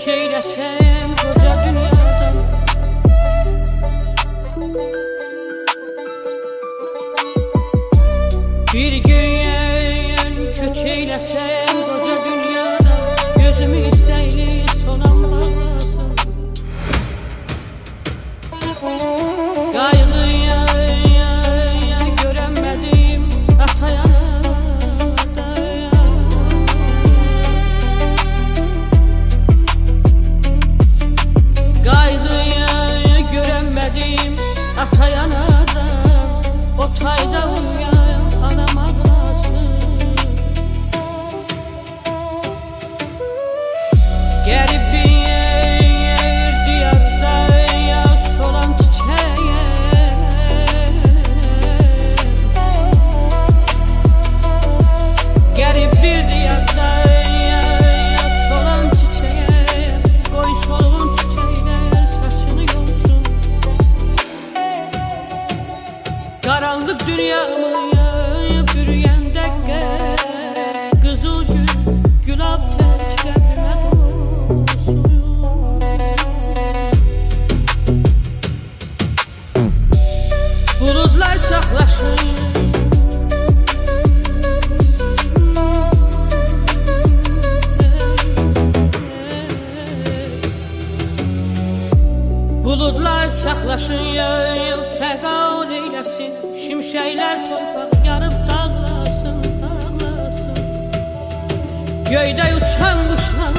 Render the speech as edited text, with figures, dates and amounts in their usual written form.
Köç eylesin koca dünyadan. Bir gün köç eylesin koca dünyadan. Gözümü isteyli son anlamasın. Kaygıya göremedim ataya da. Kaygıya göremedim ataya da. O tayda uyuyan anam ağlasın. Gerip bir yer diyarda yaz olan çiçeğe. Gerip bir diyarda yaz olan çiçeğe. Koy solun çiçeğine saçını yolsun. Karanlık dünyamı bürüyen dakika. Kızıl gül, gülab tercihlerine dolsun. Bulutlar çaklaşır. Bulutlar çaklaşır, fəqan eyləsin. Şimşəklər torpaq yarıb dağlasın, dağlasın. Göydə uçan quşlar